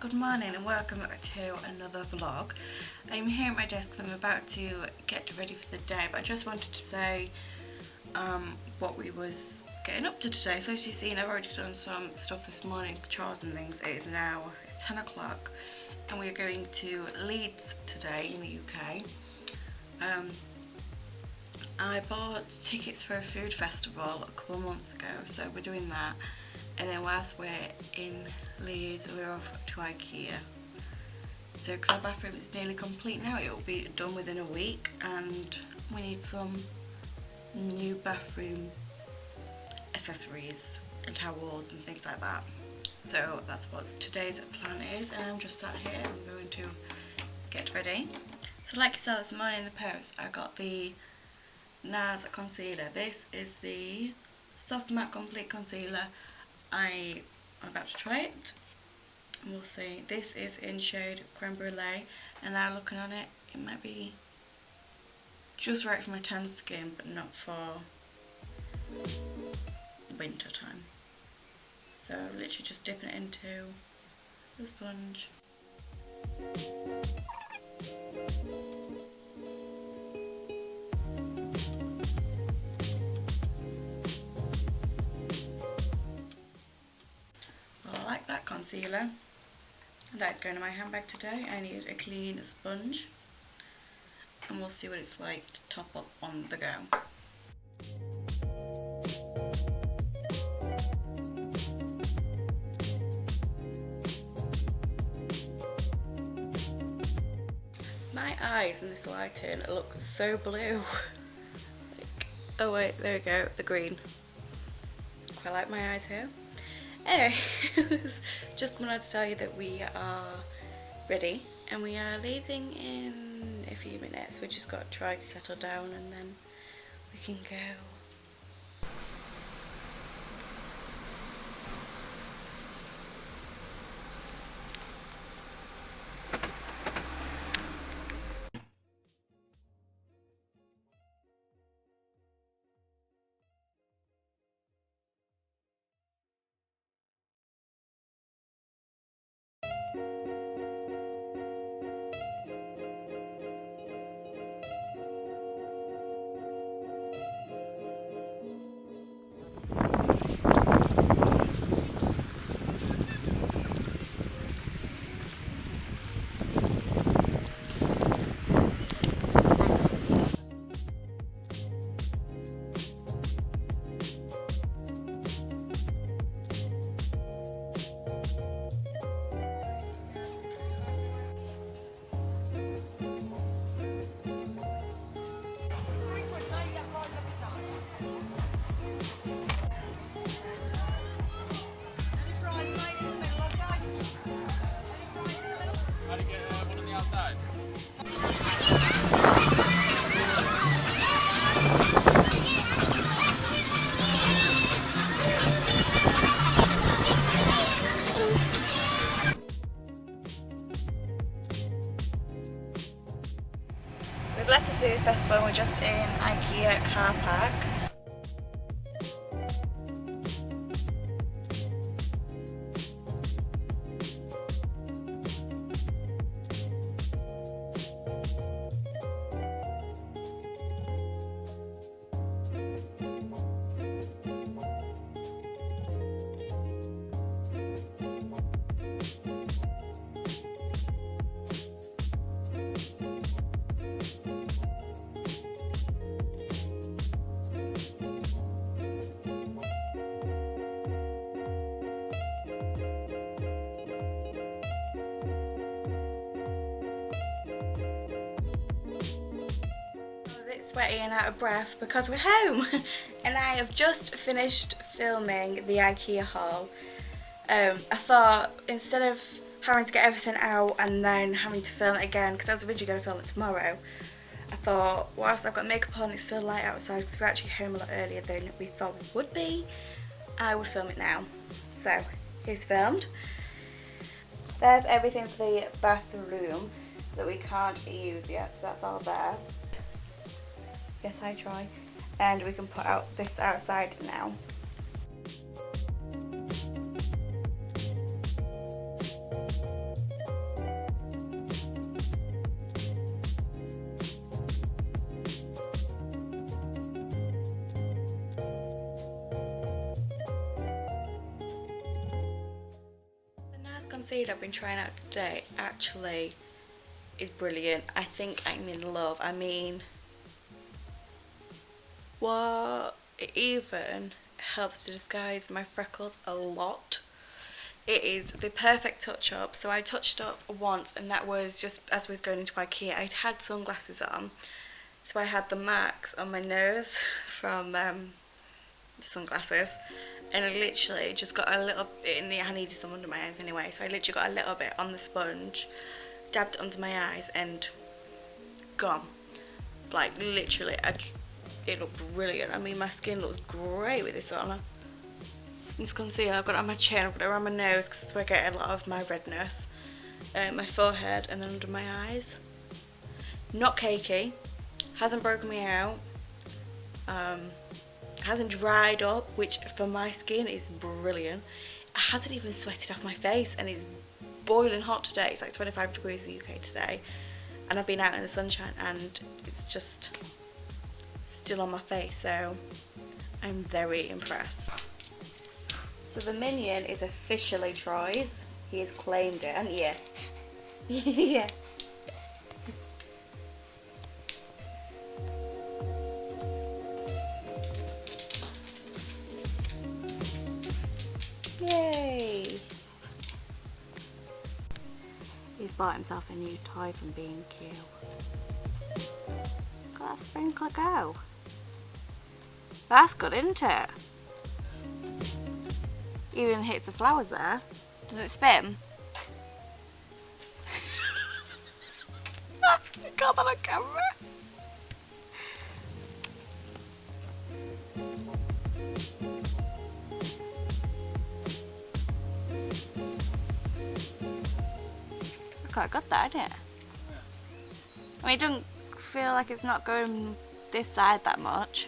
good morning and welcome to another vlog. I'm here at my desk because I'm about to get ready for the day, but I just wanted to say what we was getting up to today. So as you've seen, I've already done some stuff this morning, chores and things. It is now 10 o'clock and we're going to Leeds today in the UK. I bought tickets for a food festival a couple of months ago, so we're doing that. And then whilst we're in Leeds, we're off to Ikea. So because our bathroom is nearly complete now, it will be done within a week, and we need some new bathroom accessories and towels and things like that. So that's what today's plan is, and I'm just sat here. I'm going to get ready. So like I said this morning in the post, I got the NARS concealer. This is the Soft Matte Complete Concealer. I'm about to try it and we'll see. This is in shade Creme Brulee, and now looking on it, it might be just right for my tan skin but not for winter time. So literally just dipping it into the sponge. Concealer. That's going in my handbag today. I need a clean sponge and we'll see what it's like to top up on the go. My eyes in this lighting look so blue. Oh wait, there we go, the green. Quite like my eyes here. Anyway, just wanted to tell you that we are ready and we are leaving in a few minutes. We just got to try to settle down and then we can go. We've left the food festival and we're just in Ikea car park. Sweaty and out of breath because we're home and I have just finished filming the Ikea haul. I thought instead of having to get everything out and then having to film it again, because I was originally going to film it tomorrow, I thought whilst I've got makeup on, it's still light outside because we're actually home a lot earlier than we thought we would be, I would film it now. So here's filmed. There's everything for the bathroom that we can't use yet, so that's all there. Yes, I try. And we can put out this outside now. concealer I've been trying out today actually is brilliant. I think I'm in love. I mean, what? It even helps to disguise my freckles a lot. It is the perfect touch up. So I touched up once, and that was just as I was going into Ikea. I'd had sunglasses on, so I had the marks on my nose from the sunglasses, and I literally just got a little bit in the, I needed some under my eyes anyway, so I literally got a little bit on the sponge, dabbed it under my eyes, and gone. Like literally, it looked brilliant. I mean, my skin looks great with this on. This concealer, I've got it on my chin, I've got it around my nose because that's where I get a lot of my redness. My forehead, and then under my eyes. Not cakey, hasn't broken me out, hasn't dried up, which for my skin is brilliant. It hasn't even sweated off my face, and it's boiling hot today. It's like 25 degrees in the UK today, and I've been out in the sunshine, and it's just still on my face, so I'm very impressed. So the Minion is officially Troy's. He has claimed it, hasn't he? Yeah. Yay! He's bought himself a new toy from B&Q. Look at that sprinkler go. That's good, isn't it? Even hits the flowers there. Does it spin? I got that on camera. Quite good that, isn't it? I mean, it doesn't feel like it's not going this side that much.